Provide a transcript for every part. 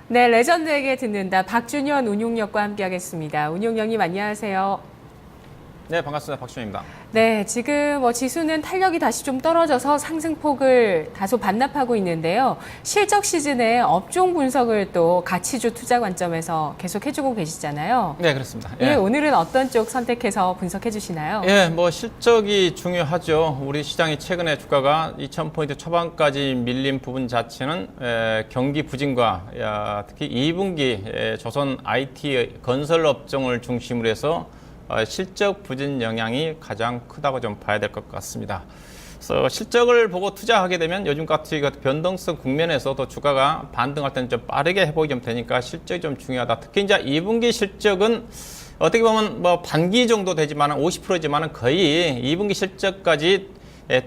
네, 레전드에게 듣는다. 박준현 운용역과 함께하겠습니다. 운용역님 안녕하세요. 네, 반갑습니다. 박준현입니다. 네, 지금 지수는 탄력이 다시 좀 떨어져서 상승폭을 다소 반납하고 있는데요. 실적 시즌에 업종 분석을 또 가치주 투자 관점에서 계속 해주고 계시잖아요. 네, 그렇습니다. 예, 오늘은 어떤 쪽 선택해서 분석해 주시나요? 예, 실적이 중요하죠. 우리 시장이 최근에 주가가 2000포인트 초반까지 밀린 부분 자체는 경기 부진과 특히 2분기 조선 IT 건설 업종을 중심으로 해서 실적 부진 영향이 가장 크다고 좀 봐야 될 것 같습니다. 그래서 실적을 보고 투자하게 되면 요즘 같이 변동성 국면에서도 주가가 반등할 때는 좀 빠르게 회복이 좀 되니까 실적이 좀 중요하다. 특히 이제 2분기 실적은 어떻게 보면 반기 정도 되지만 50%지만은 거의 2분기 실적까지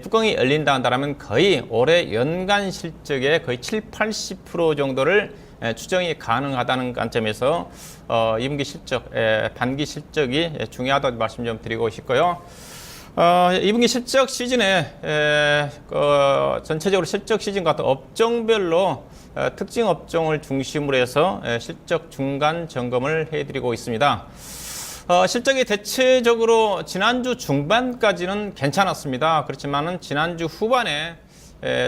뚜껑이 열린다 한다면 거의 올해 연간 실적의 거의 7~80% 정도를 추정이 가능하다는 관점에서 2분기 실적, 반기 실적이 중요하다고 말씀 좀 드리고 싶고요. 2분기 실적 시즌에 전체적으로 실적 시즌 같은 업종별로 특징 업종을 중심으로 해서 실적 중간 점검을 해드리고 있습니다. 실적이 대체적으로 지난주 중반까지는 괜찮았습니다. 그렇지만은 지난주 후반에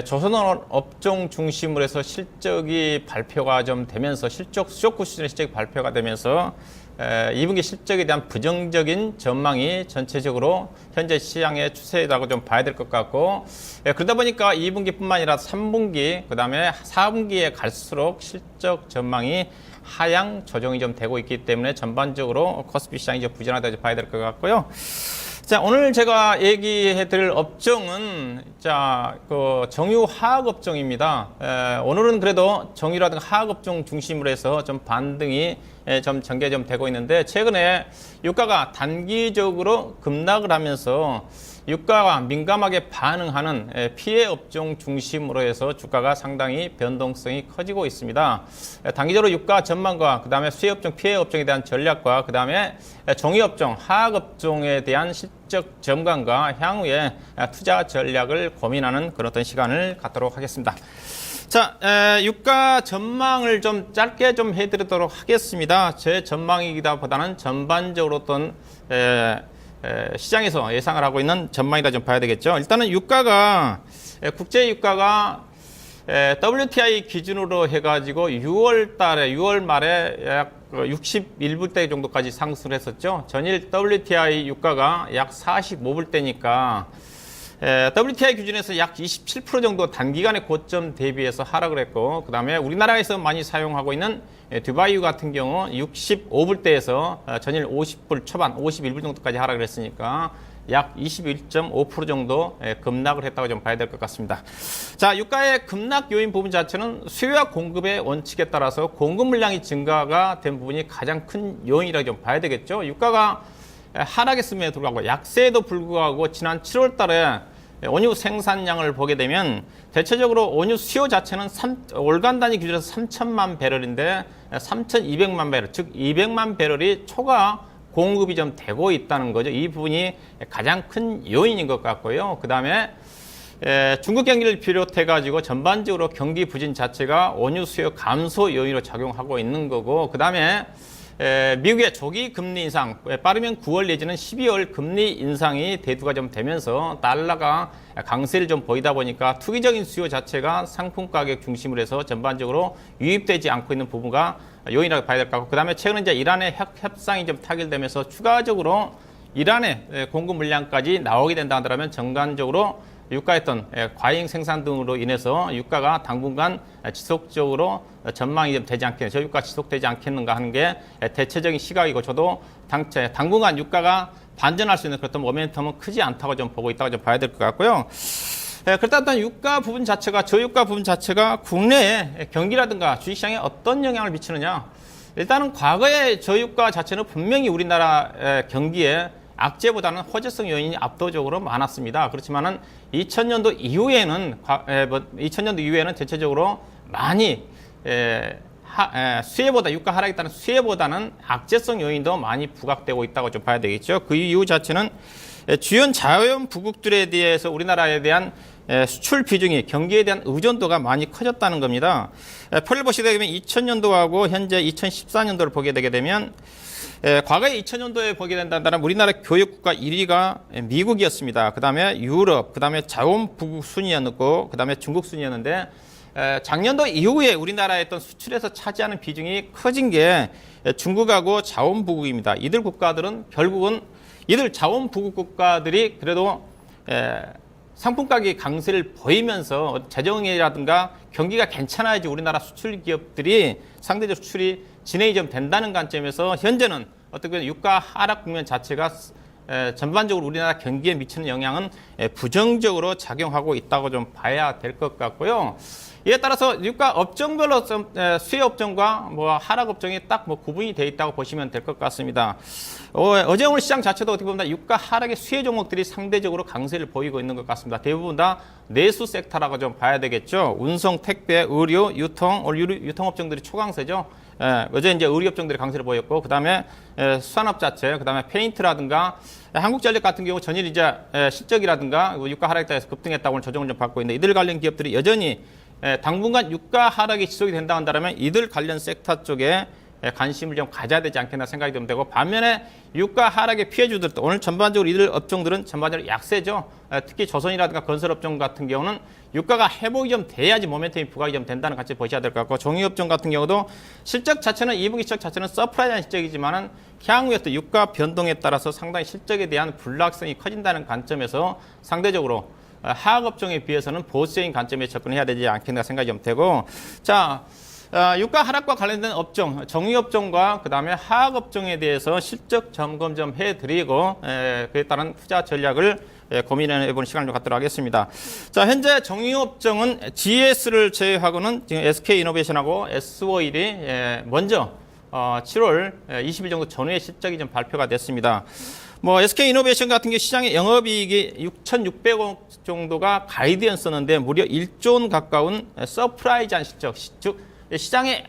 조선업 업종 중심으로 해서 실적이 발표가 좀 되면서 수족구 수준의 실적이 발표가 되면서 2분기 실적에 대한 부정적인 전망이 전체적으로 현재 시장의 추세라고 좀 봐야 될 것 같고, 그러다 보니까 2분기뿐만 아니라 3분기, 그 다음에 4분기에 갈수록 실적 전망이 하향 조정이 좀 되고 있기 때문에 전반적으로 코스피 시장이 좀 부진하다고 봐야 될 것 같고요. 자, 오늘 제가 얘기해 드릴 업종은 정유화학 업종입니다. 오늘은 그래도 정유라든가 화학 업종 중심으로 해서 좀 반등이 좀 전개 좀 되고 있는데, 최근에 유가가 단기적으로 급락을 하면서 유가가 민감하게 반응하는 피해 업종 중심으로 해서 주가가 상당히 변동성이 커지고 있습니다. 단기적으로 유가 전망과 그다음에 수혜 업종, 피해 업종에 대한 전략과 그다음에 정유 업종, 화학 업종에 대한 실적 점검과 향후에 투자 전략을 고민하는 그런 어떤 시간을 갖도록 하겠습니다. 자, 유가 전망을 좀 짧게 좀 해드리도록 하겠습니다. 제 전망이기다 보다는 전반적으로 어떤 시장에서 예상을 하고 있는 전망이다 좀 봐야 되겠죠. 일단은 유가가 국제 유가가 WTI 기준으로 해가지고 6월 말에 약 61불대 정도까지 상승을 했었죠. 전일 WTI 유가가 약 45불대니까 WTI 기준에서 약 27% 정도 단기간의 고점 대비해서 하락을 했고, 그 다음에 우리나라에서 많이 사용하고 있는 두바이유 같은 경우 65불대에서 전일 50불 초반, 51불 정도까지 하락을 했으니까 약 21.5% 정도 급락을 했다고 좀 봐야 될 것 같습니다. 자, 유가의 급락 요인 부분 자체는 수요와 공급의 원칙에 따라서 공급 물량이 증가가 된 부분이 가장 큰 요인이라고 좀 봐야 되겠죠. 유가가 하락했음에도 불구하고 약세에도 불구하고 지난 7월 달에 원유 생산량을 보게 되면 대체적으로 원유 수요 자체는 월간 단위 기준에서 3천만 배럴인데 3,200만 배럴, 즉 200만 배럴이 초과 공급이 좀 되고 있다는 거죠. 이 부분이 가장 큰 요인인 것 같고요. 그 다음에 중국 경기를 비롯해 가지고 전반적으로 경기 부진 자체가 원유 수요 감소 요인으로 작용하고 있는 거고, 그 다음에 미국의 조기 금리 인상, 빠르면 9월 내지는 12월 금리 인상이 대두가 좀 되면서 달러가 강세를 좀 보이다 보니까 투기적인 수요 자체가 상품 가격 중심으로 해서 전반적으로 유입되지 않고 있는 부분가 요인이라고 봐야 될 것 같고, 그 다음에 최근에 이제 이란의 협상이 좀 타결되면서 추가적으로 이란의 공급 물량까지 나오게 된다 하더라면 전반적으로 유가했던 과잉 생산 등으로 인해서 유가가 당분간 지속적으로 전망이 좀 되지 않겠는가, 저유가 지속되지 않겠는가 하는 게 대체적인 시각이고, 저도 당분간 유가가 반전할 수 있는 그런 모멘텀은 크지 않다고 좀 보고 있다고 좀 봐야 될 것 같고요. 그렇다면 유가 부분 자체가, 저유가 부분 자체가 국내의 경기라든가 주식시장에 어떤 영향을 미치느냐. 일단은 과거의 저유가 자체는 분명히 우리나라 경기에 악재보다는 호재성 요인이 압도적으로 많았습니다. 그렇지만은 2000년도 이후에는 대체적으로 많이 수혜보다, 유가 하락에 따른 수혜보다는 악재성 요인도 많이 부각되고 있다고 좀 봐야 되겠죠. 그 이유 자체는 주요 자연 부국들에 대해서 우리나라에 대한 수출 비중이 경기에 대한 의존도가 많이 커졌다는 겁니다. 표를 보시게 되면 2000년도하고 현재 2014년도를 보게 되게 되면 과거에 2000년도에 보게 된다면 우리나라 교육국가 1위가 미국이었습니다. 그 다음에 유럽, 그 다음에 자원부국 순위였고, 그 다음에 중국 순위였는데 작년도 이후에 우리나라의 어떤 수출에서 차지하는 비중이 커진 게 중국하고 자원부국입니다. 이들 국가들은 결국은 이들 자원부국 국가들이 그래도 상품 가격 강세를 보이면서 재정이라든가 경기가 괜찮아야지 우리나라 수출 기업들이 상대적 수출이 진행이 좀 된다는 관점에서 현재는 어떻게 보면 유가 하락 국면 자체가 전반적으로 우리나라 경기에 미치는 영향은 부정적으로 작용하고 있다고 좀 봐야 될 것 같고요. 이에 따라서 유가 업종별로 수혜 업종과 뭐 하락 업종이 딱 뭐 구분이 되어 있다고 보시면 될 것 같습니다. 어제 오늘 시장 자체도 어떻게 보면 유가 하락의 수혜 종목들이 상대적으로 강세를 보이고 있는 것 같습니다. 대부분 다 내수 섹터라고 좀 봐야 되겠죠. 운송, 택배, 의료, 유통, 유통 업종들이 초강세죠. 어제 이제 의료 업종들이 강세를 보였고, 그 다음에 수산업 자체, 그 다음에 페인트라든가 한국전력 같은 경우 전일 이제 실적이라든가 유가 하락에 따라서 급등했다고 오늘 조정을 좀 받고 있는데 이들 관련 기업들이 여전히 당분간 유가 하락이 지속이 된다 한다면 이들 관련 섹터 쪽에 관심을 좀 가져야 되지 않겠나 생각이 좀 되고, 반면에 유가 하락의 피해주들도 오늘 전반적으로 이들 업종들은 전반적으로 약세죠. 특히 조선이라든가 건설업종 같은 경우는 유가가 회복이 좀 돼야지 모멘텀이 부각이 좀 된다는 같이 보셔야 될 것 같고, 종이업종 같은 경우도 실적 자체는 2분기 실적 자체는 서프라이즈한 실적이지만은 향후에 또 유가 변동에 따라서 상당히 실적에 대한 불확성이 커진다는 관점에서 상대적으로 하악업종에 비해서는 보수적인 관점에 접근해야 되지 않겠나 생각이 좀 되고, 자, 유가 하락과 관련된 업종, 정유업종과 그 다음에 하악업종에 대해서 실적 점검 좀 해드리고 그에 따른 투자 전략을 고민해보는 시간을 좀 갖도록 하겠습니다. 자, 현재 정유업종은 GS를 제외하고는 지금 SK이노베이션하고 S-오일이 먼저 7월 20일 정도 전후에 실적이 좀 발표가 됐습니다. 뭐 SK이노베이션 같은 경우 시장의 영업이익이 6,600억 정도가 가이드였었는데 무려 1조 원 가까운 서프라이즈한 실적, 즉 시장의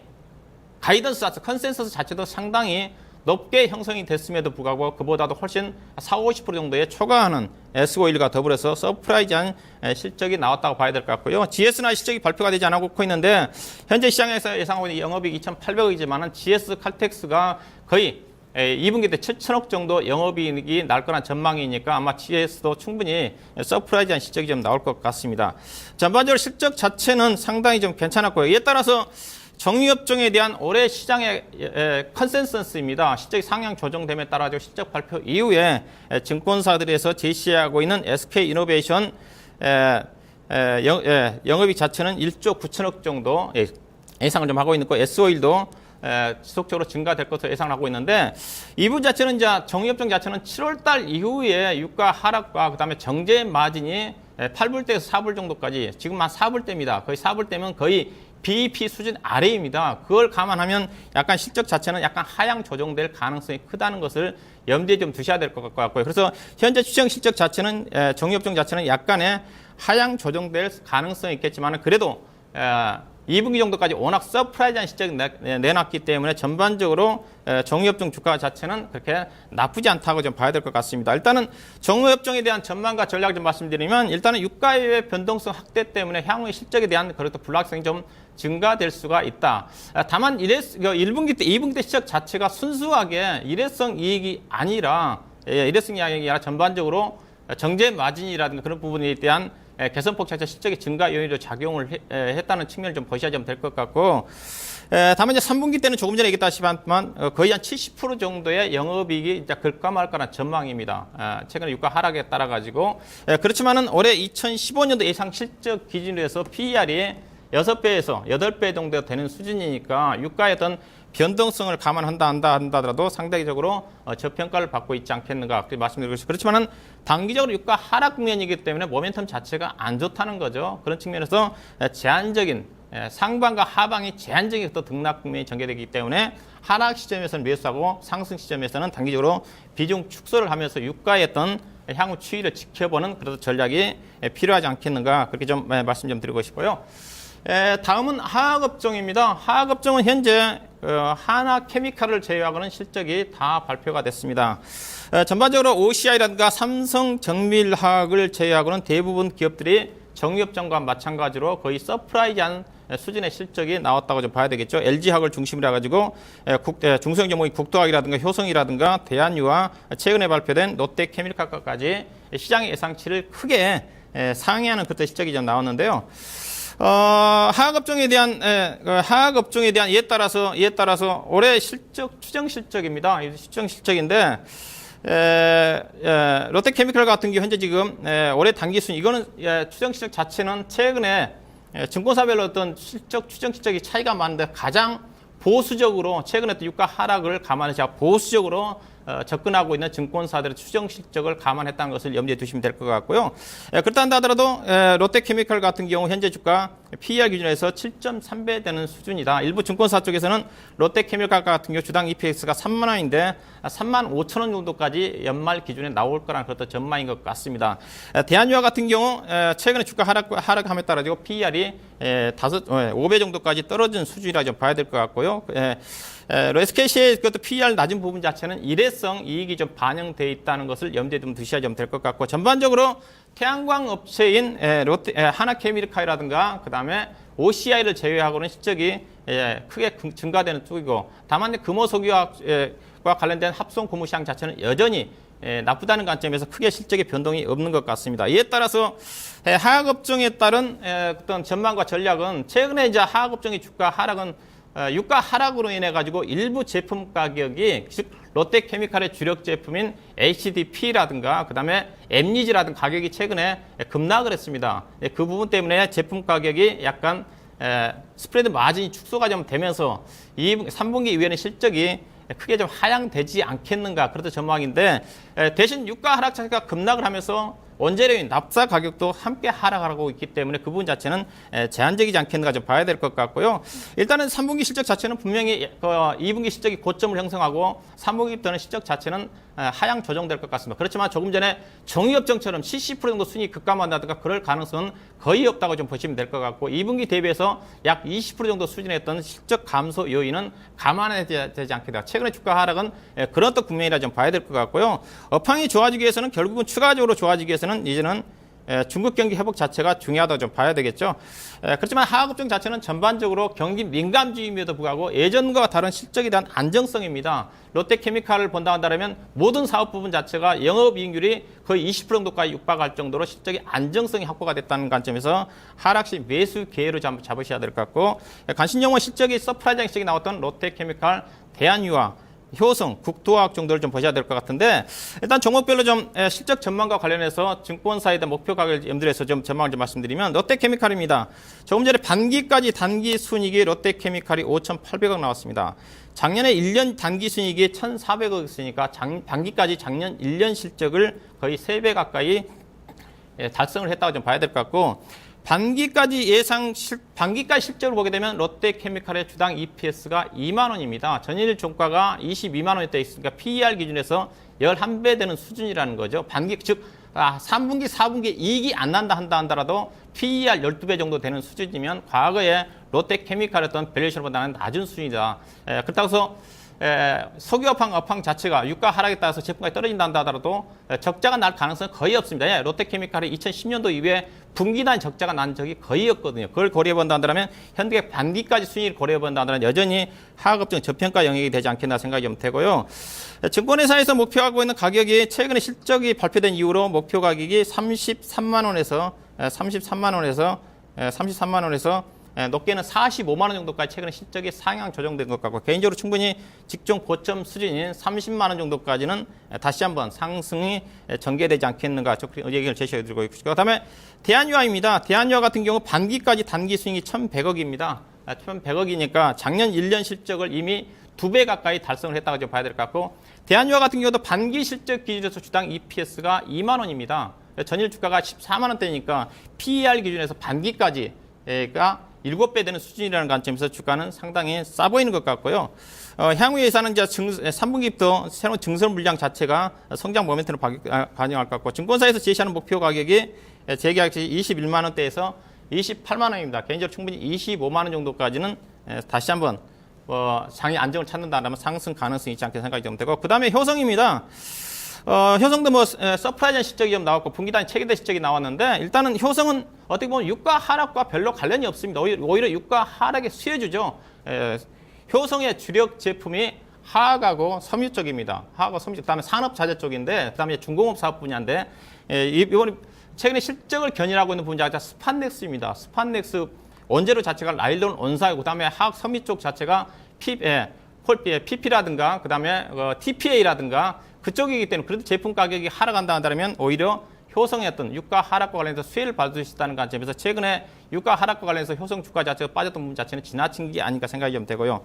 가이던스, 컨센서스 자체도 상당히 높게 형성이 됐음에도 불구하고 그보다도 훨씬 40~50% 정도에 초과하는 S-오일과 더불어서 서프라이즈한 실적이 나왔다고 봐야 될 것 같고요. GS나 실적이 발표가 되지 않고 있는데 현재 시장에서 예상하고 있는 영업이익 2,800억이지만 GS 칼텍스가 거의 2분기 때 7천억 정도 영업이익이 날 거란 전망이니까 아마 GS도 충분히 서프라이즈한 실적이 좀 나올 것 같습니다. 전반적으로 실적 자체는 상당히 좀 괜찮았고요. 이에 따라서 정유업종에 대한 올해 시장의 컨센서스입니다. 실적이 상향 조정됨에 따라 실적 발표 이후에 증권사들에서 제시하고 있는 SK이노베이션 영업이익 자체는 1조 9천억 정도 예상을 좀 하고 있는 거, S-오일도 지속적으로 증가될 것으로 예상을 하고 있는데, 이 부분 자체는 이제 정유업종 자체는 7월달 이후에 유가 하락과 그다음에 정제 마진이 8불대에서 4불 정도까지, 지금 한 4불대입니다. 거의 4불대면 거의 BEP 수준 아래입니다. 그걸 감안하면 약간 실적 자체는 약간 하향 조정될 가능성이 크다는 것을 염두에 좀 두셔야 될 것 같고요. 그래서 현재 추정 실적 자체는 정유업종 자체는 약간의 하향 조정될 가능성이 있겠지만 그래도 2분기 정도까지 워낙 서프라이즈한 실적을 내놨기 때문에 전반적으로 정유업종 주가 자체는 그렇게 나쁘지 않다고 좀 봐야 될 것 같습니다. 일단은 정유업종에 대한 전망과 전략을 좀 말씀드리면, 일단은 유가의 변동성 확대 때문에 향후의 실적에 대한 그래도 불확성이 좀 증가될 수가 있다. 다만 1분기 때, 2분기 때 실적 자체가 순수하게 일회성 이익이 아니라 전반적으로 정제 마진이라든가 그런 부분에 대한 개선폭 자체 실적의 증가 요인으로 작용을 했다는 측면을 좀 보셔야 될 것 같고, 다만 이제 3분기 때는 조금 전에 얘기했다시피만 거의 한 70% 정도의 영업이익이 이제 글까 말까라는 전망입니다. 최근에 유가 하락에 따라 가지고 그렇지만은 올해 2015년도 예상 실적 기준으로 해서 PER이 6배에서 8배 정도 되는 수준이니까 유가의 어떤 변동성을 감안한다 하더라도 상대적으로 저평가를 받고 있지 않겠는가 그렇게 말씀드리고 싶습니다. 그렇지만은 단기적으로 유가 하락 국면이기 때문에 모멘텀 자체가 안 좋다는 거죠. 그런 측면에서 제한적인 상방과 하방이 제한적인 또 등락 국면이 전개되기 때문에 하락 시점에서는 매수하고 상승 시점에서는 단기적으로 비중 축소를 하면서 유가의 어떤 향후 추이를 지켜보는 그런 전략이 필요하지 않겠는가 그렇게 좀 말씀 좀 드리고 싶고요. 다음은 화학업종입니다. 화학업종은 현재 하나케미칼을 제외하고는 실적이 다 발표가 됐습니다. 전반적으로 OCI라든가 삼성정밀화학을 제외하고는 대부분 기업들이 정유업종과 마찬가지로 거의 서프라이즈한 수준의 실적이 나왔다고 좀 봐야 되겠죠. LG화학을 중심으로 해가지고 중소형 종목인 국도화학이라든가 효성이라든가 대한유와 최근에 발표된 롯데케미칼까지 시장의 예상치를 크게 상회하는 그때 실적이 좀 나왔는데요. 하학업종에 대한 이에 따라서 올해 추정 실적입니다. 추정 실적인데 롯데케미칼 같은 경우 현재 지금 올해 단기순 이거는 추정 실적 자체는 최근에 증권사별로 어떤 추정 실적이 차이가 많은데 가장 보수적으로 최근에 또 유가 하락을 감안해서 보수적으로 접근하고 있는 증권사들의 추정 실적을 감안했다는 것을 염두에 두시면 될 것 같고요. 그렇다 하더라도 롯데케미칼 같은 경우 현재 주가 PER 기준에서 7.3배 되는 수준이다. 일부 증권사 쪽에서는 롯데케미칼 같은 경우 주당 EPS가 3만 원인데 3만 5천 원 정도까지 연말 기준에 나올 거라는 그런 전망인 것 같습니다. 대한유화 같은 경우 최근에 주가 하락함에 따라 PER이 5배 정도까지 떨어진 수준이라 좀 봐야 될 것 같고요. SKC의 그것도 PER 낮은 부분 자체는 일회성 이익이 좀 반영되어 있다는 것을 염두에 좀 두셔야 좀 될 것 같고 전반적으로 태양광 업체인 하나케미칼이라든가 그다음에 OCI를 제외하고는 실적이 크게 증가되는 쪽이고 다만 금호석유와 관련된 합성 고무 시장 자체는 여전히 나쁘다는 관점에서 크게 실적의 변동이 없는 것 같습니다. 이에 따라서 하학업종에 따른 어떤 전망과 전략은 최근에 이제 하학업종의 주가 하락은 유가 하락으로 인해 가지고 일부 제품 가격이 즉 롯데케미칼의 주력 제품인 HDP라든가 그다음에 엠리지라든가 가격이 최근에 급락을 했습니다. 그 부분 때문에 제품 가격이 약간 스프레드 마진이 축소가 좀 되면서 3분기 이후에는 실적이 크게 좀 하향되지 않겠는가 그렇다 전망인데 대신 유가 하락 자체가 급락을 하면서 원재료인 납사 가격도 함께 하락하고 있기 때문에 그 부분 자체는 제한적이지 않겠는가 좀 봐야 될 것 같고요. 일단은 3분기 실적 자체는 분명히 2분기 실적이 고점을 형성하고 3분기부터는 실적 자체는 하향 조정될 것 같습니다. 그렇지만 조금 전에 정유업종처럼 70% 정도 순위 급감한다든가 그럴 가능성은 거의 없다고 좀 보시면 될 것 같고 2분기 대비해서 약 20% 정도 수준에 있던 실적 감소 요인은 감안해야 되지 않겠다. 최근에 주가 하락은 그런 또 국면이라 좀 봐야 될 것 같고요. 업황이 좋아지기 위해서는 결국은 추가적으로 좋아지기 위해서는 이제는 중국 경기 회복 자체가 중요하다고 좀 봐야 되겠죠. 그렇지만 하학업종 자체는 전반적으로 경기 민감주의임에도 불구하고 예전과 다른 실적에 대한 안정성입니다. 롯데케미칼을 본다 한다면 모든 사업 부분 자체가 영업이익률이 거의 20% 정도까지 육박할 정도로 실적의 안정성이 확보가 됐다는 관점에서 하락시 매수 기회로 잡으셔야 될 것 같고 간신영원 실적이 서프라이징 실적이 나왔던 롯데케미칼, 대한유화 효성, 국토화학 정도를 좀 보셔야 될 것 같은데 일단 종목별로 좀 실적 전망과 관련해서 증권사에 대한 목표 가격을 염두에 해서 좀 전망을 좀 말씀드리면 롯데케미칼입니다. 조금 전에 반기까지 단기 순이익이 롯데케미칼이 5,800억 나왔습니다. 작년에 1년 단기 순이익이 1,400억 있으니까 반기까지 작년 1년 실적을 거의 3배 가까이 달성을 했다고 좀 봐야 될 것 같고 반기까지 실적을 보게 되면 롯데케미칼의 주당 EPS가 2만 원입니다. 전일 종가가 22만 원에 떠 있으니까 PER 기준에서 11배 되는 수준이라는 거죠. 즉 3분기, 4분기 이익이 안 난다 하더라도 PER 12배 정도 되는 수준이면 과거에 롯데케미칼의 어떤 밸류에이션보다는 낮은 수준이다. 그렇다고 해서 석유업황 자체가 유가 하락에 따라서 제품가격이 떨어진다 하더라도 적자가 날 가능성은 거의 없습니다. 롯데케미칼이 2010년도 이후에 분기단 적자가 난 적이 거의 없거든요. 그걸 고려해본다 한다면 현대 반기까지 순위를 고려해본다 한다면 여전히 하학업종 저평가 영역이 되지 않겠나 생각이 좀 되고요. 증권회사에서 목표하고 있는 가격이 최근에 실적이 발표된 이후로 목표 가격이 33만 원에서 높게는 45만 원 정도까지 최근에 실적이 상향 조정된 것 같고 개인적으로 충분히 직종 고점 수준인 30만 원 정도까지는 다시 한번 상승이 전개되지 않겠는가 그런 얘기를 제시해드리고 있고 그다음에 대한유화입니다. 대한유화 같은 경우 반기까지 단기 수익이 1,100억입니다. 1,100억이니까 작년 1년 실적을 이미 2배 가까이 달성을 했다고 좀 봐야 될 것 같고 대한유화 같은 경우도 반기 실적 기준에서 주당 EPS가 2만 원입니다. 전일 주가가 14만 원대니까 PER 기준에서 반기까지가 7배 되는 수준이라는 관점에서 주가는 상당히 싸 보이는 것 같고요. 향후 예산은 이제 3분기부터 새로운 증설 물량 자체가 성장 모멘텀을 반영할 것 같고 증권사에서 제시하는 목표 가격이 재계약시 21만 원대에서 28만 원입니다. 개인적으로 충분히 25만 원 정도까지는 다시 한번 장의 안정을 찾는다면 상승 가능성이 있지 않게 생각이 좀 되고 그 다음에 효성입니다. 효성도 뭐 서프라이즈한 실적이 좀 나왔고 분기단 체계대 실적이 나왔는데 일단은 효성은 어떻게 보면 유가 하락과 별로 관련이 없습니다. 오히려 유가 하락의 수혜주죠. 효성의 주력 제품이 화학하고 섬유 쪽입니다. 화학하고 섬유 쪽, 그다음에 산업자재 쪽인데, 그다음에 중공업 사업 분야인데, 이번 최근에 실적을 견인하고 있는 분야가 스판넥스입니다. 스판넥스 원재료 자체가 나일론 원사이고, 그다음에 화학 섬유 쪽 자체가 PP라든가, 그다음에 TPA라든가 그쪽이기 때문에 그래도 제품 가격이 하락한다 한다면 오히려 효성의 어떤 유가 하락과 관련해서 수혜를 받을 수 있다는 관점에서 최근에 유가 하락과 관련해서 효성 주가 자체가 빠졌던 부분 자체는 지나친 게 아닌가 생각이 좀 되고요.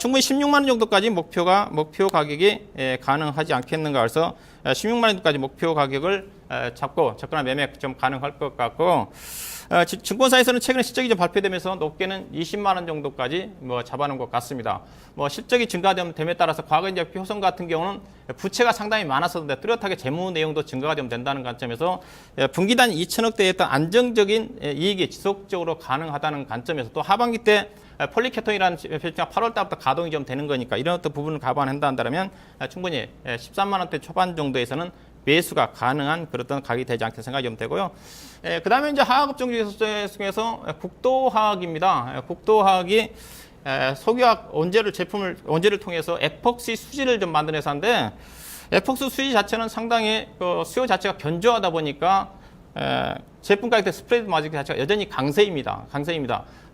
충분히 16만 원 정도까지 목표 가격이 가능하지 않겠는가 해서 16만 원 정도까지 목표 가격을 잡고 접근한 매매 좀 가능할 것 같고, 증권사에서는 최근에 실적이 좀 발표되면서 높게는 20만 원 정도까지 뭐 잡아놓은 것 같습니다. 뭐 실적이 증가됨에 따라서 과거 이제 효성 같은 경우는 부채가 상당히 많았었는데 뚜렷하게 재무 내용도 증가가 좀 된다는 관점에서 분기단 2천억대의 어떤 안정적인 이익이 지속적으로 가능하다는 관점에서, 또 하반기 때 폴리케톤이라는 별도가 8월 달부터 가동이 좀 되는 거니까 이런 어떤 부분을 감안한다 한다면 충분히 13만 원대 초반 정도에서는 매수가 가능한 그런 가격이 되지 않겠나 생각이 좀 되고요. 그 다음에 이제 화학업종 중에서 국도화학입니다. 국도화학이 석유화학 원재를 통해서 에폭시 수지를 좀 만든 회사인데, 에폭시 수지 자체는 상당히 수요 자체가 견조하다 보니까 제품 가격대 스프레드 마진 자체가 여전히 강세입니다.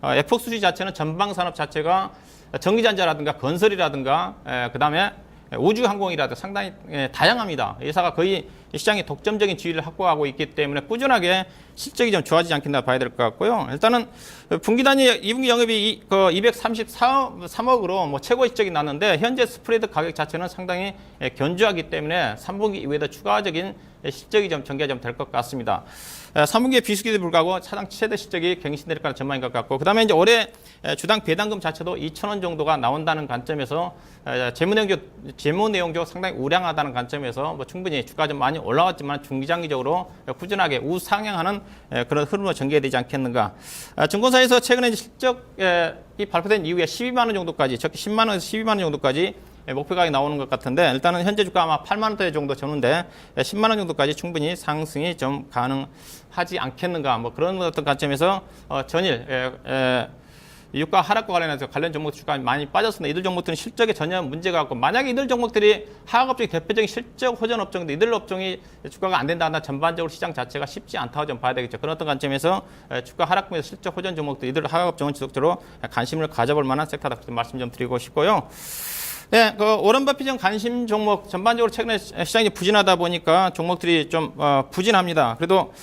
에폭시 수지 자체는 전방 산업 자체가 전기전자라든가 건설이라든가 그 다음에 우주항공이라도 상당히 다양합니다. 회사가 거의 시장에 독점적인 지위를 확보하고 있기 때문에 꾸준하게 실적이 좀 좋아지지 않겠나 봐야 될 것 같고요. 일단은 분기단이 2분기 영업이 233억으로 뭐 최고 실적이 났는데, 현재 스프레드 가격 자체는 상당히 견조하기 때문에 3분기 이후에도 추가적인 실적이 좀 전개가 좀 될 것 같습니다. 3분기에 비수기에도 불구하고 차당 최대 실적이 갱신될 거라는 전망인 것 같고, 그 다음에 이제 올해 주당 배당금 자체도 2,000원 정도가 나온다는 관점에서 재무 내용적으로 상당히 우량하다는 관점에서 뭐 충분히 주가 좀 많이 올라왔지만 중기장기적으로 꾸준하게 우상향하는 그런 흐름으로 전개되지 않겠는가. 증권사에서 최근에 실적이 발표된 이후에 12만 원 정도까지, 적게 10만 원에서 12만 원 정도까지 목표 가격이 나오는 것 같은데, 일단은 현재 주가 아마 8만 원대 정도 줬는데 10만 원 정도까지 충분히 상승이 좀 가능하지 않겠는가, 뭐 그런 어떤 관점에서 전일 유가 하락과 관련해서 관련 종목 주가 많이 빠졌습니다. 이들 종목들은 실적에 전혀 문제가 없고, 만약에 이들 종목들이 화학업종이 대표적인 실적 호전 업종인데 이들 업종이 주가가 안 된다 한다 전반적으로 시장 자체가 쉽지 않다고 좀 봐야 되겠죠. 그런 어떤 관점에서 주가 하락분에서 실적 호전 종목들, 이들 화학업종은 지속적으로 관심을 가져볼 만한 섹터다, 그런 말씀 좀 드리고 싶고요. 네, 오런 버핏형 관심 종목 전반적으로 최근에 시장이 부진하다 보니까 종목들이 좀 부진합니다. 그래도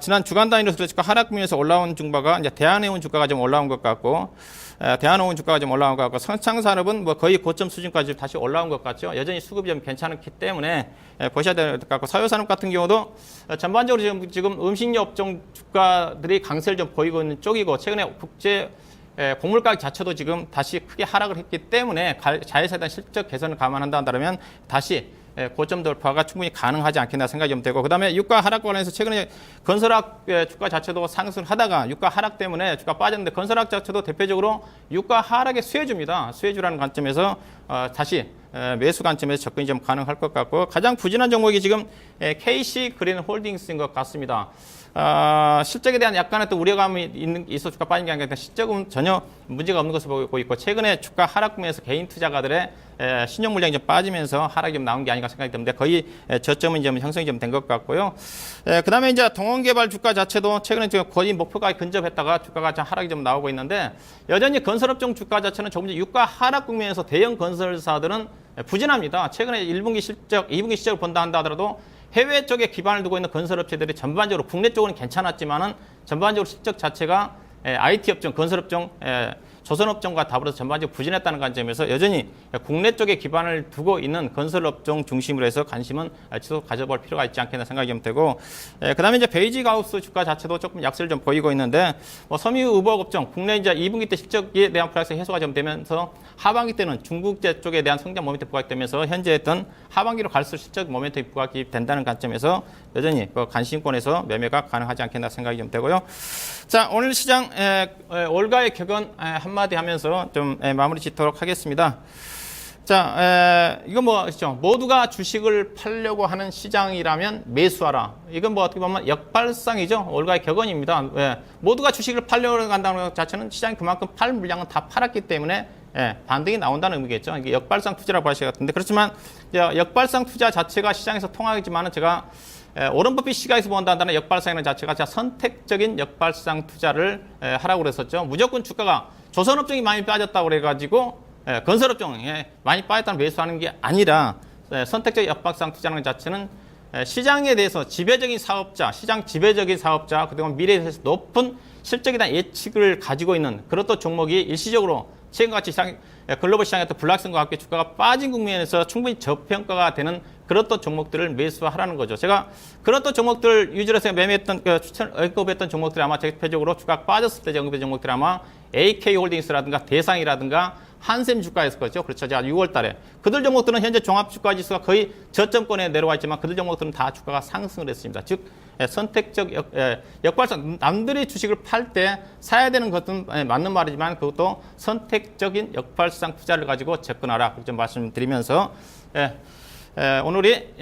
지난 주간 단위로 주가 하락면에서 올라온 주가가 이제 대한해운 주가가 좀 올라온 것 같고, 대한해운 주가가 좀 올라온 것 같고, 성창산업은 뭐 거의 고점 수준까지 다시 올라온 것 같죠. 여전히 수급이 좀 괜찮기 때문에 보셔야 될 것 같고, 서유산업 같은 경우도 전반적으로 지금 음식료 업종 주가들이 강세를 좀 보이고 있는 쪽이고, 최근에 국제 곡물 가격 자체도 지금 다시 크게 하락을 했기 때문에 자회사에 대한 실적 개선을 감안한다 한다면 다시 고점 돌파가 충분히 가능하지 않겠나 생각이 좀 되고, 그다음에 유가 하락과 관련해서 최근에 건설학 주가 자체도 상승을 하다가 유가 하락 때문에 주가 빠졌는데, 건설학 자체도 대표적으로 유가 하락의 수혜주입니다. 수혜주라는 관점에서 다시 매수 관점에서 접근이 좀 가능할 것 같고, 가장 부진한 종목이 지금 KC 그린 홀딩스인 것 같습니다. 실적에 대한 약간의 또 우려감이 있어 주가 빠진 게 아니라 실적은 전혀 문제가 없는 것으로 보이고 있고, 최근에 주가 하락분에서 개인 투자가들의 신용 물량이 좀 빠지면서 하락이 좀 나온 게 아닌가 생각이 드는데, 거의 저점은 좀 형성이 좀 된 것 같고요. 그다음에 이제 동원개발 주가 자체도 최근에 지금 거의 목표가에 근접했다가 주가가 좀 하락이 좀 나오고 있는데, 여전히 건설업종 주가 자체는 조금 전 유가 하락 국면에서 대형 건설사들은 부진합니다. 최근에 1분기 실적, 2분기 실적을 본다 한다 하더라도 해외 쪽에 기반을 두고 있는 건설업체들이 전반적으로 국내 쪽은 괜찮았지만은 전반적으로 실적 자체가 IT 업종, 건설업종, 조선업종과 더불어서 전반적으로 부진했다는 관점에서 여전히 국내 쪽에 기반을 두고 있는 건설업종 중심으로 해서 관심은 지속 가져볼 필요가 있지 않겠나 생각이 좀 되고, 그다음에 이제 베이직하우스 주가 자체도 조금 약세를 좀 보이고 있는데, 섬유 의복업종 국내 이제 2분기 때 실적에 대한 플러스 해소가 좀 되면서 하반기 때는 중국제 쪽에 대한 성장 모멘텀 부각되면서 현재 했던 하반기로 갈수록 실적 모멘텀이 부각이 된다는 관점에서 여전히 관심권에서 매매가 가능하지 않겠나 생각이 좀 되고요. 자, 오늘 시장 올가의 격언 한마디 하면서 좀 마무리 짓도록 하겠습니다. 자, 이거 뭐죠? 모두가 주식을 팔려고 하는 시장이라면 매수하라. 이건 뭐 어떻게 보면 역발상이죠. 올가의 격언입니다. 예, 모두가 주식을 팔려고 한다는 것 자체는 시장이 그만큼 팔 물량은 다 팔았기 때문에 예, 반등이 나온다는 의미겠죠. 이게 역발상 투자라고 하실 것 같은데 그렇지만 역발상 투자 자체가 시장에서 통하겠지만은 제가 오런 버핏 시각에서 본다는 역발상이라는 자체가 제가 선택적인 역발상 투자를 하라고 그랬었죠. 무조건 주가가 조선업종이 많이 빠졌다고 그래가지고 건설업종에 많이 빠졌다는 매수하는 게 아니라 선택적 역발상 투자하는 것 자체는 시장에 대해서 지배적인 사업자, 시장 지배적인 사업자, 그동안 미래에 대해서 높은 실적에 대한 예측을 가지고 있는 그런 또 종목이 일시적으로 최근과 같이 시장, 글로벌 시장의 또 불확성과 함께 주가가 빠진 국면에서 충분히 저평가가 되는 그런 또 종목들을 매수하라는 거죠. 제가 그런 또 종목들 위주로 해서 매매했던, 언급했던 종목들이 아마 대표적으로 주가가 빠졌을 때 언급했던 종목들이 아마 AK홀딩스라든가 대상이라든가 한샘 주가였을 거죠. 그렇죠. 제가 6월 달에. 그들 종목들은 현재 종합주가지수가 거의 저점권에 내려와 있지만 그들 종목들은 다 주가가 상승을 했습니다. 즉, 선택적 역발상, 남들이 주식을 팔 때 사야 되는 것은 맞는 말이지만 그것도 선택적인 역발상 투자를 가지고 접근하라. 그렇게 좀 말씀드리면서, 오늘이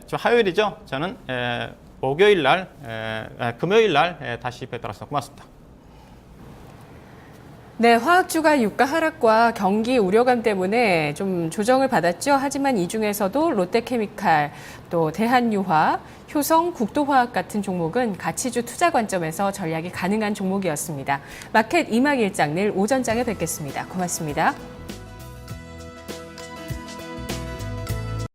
좀 화요일이죠. 저는 목요일 날, 금요일 날 다시 뵙도록 하겠습니다. 고맙습니다. 네, 화학주가 유가 하락과 경기 우려감 때문에 좀 조정을 받았죠. 하지만 이 중에서도 롯데케미칼, 또 대한유화, 효성, 국도화학 같은 종목은 가치주 투자 관점에서 전략이 가능한 종목이었습니다. 마켓 2막 1장 내일 오전장에 뵙겠습니다. 고맙습니다.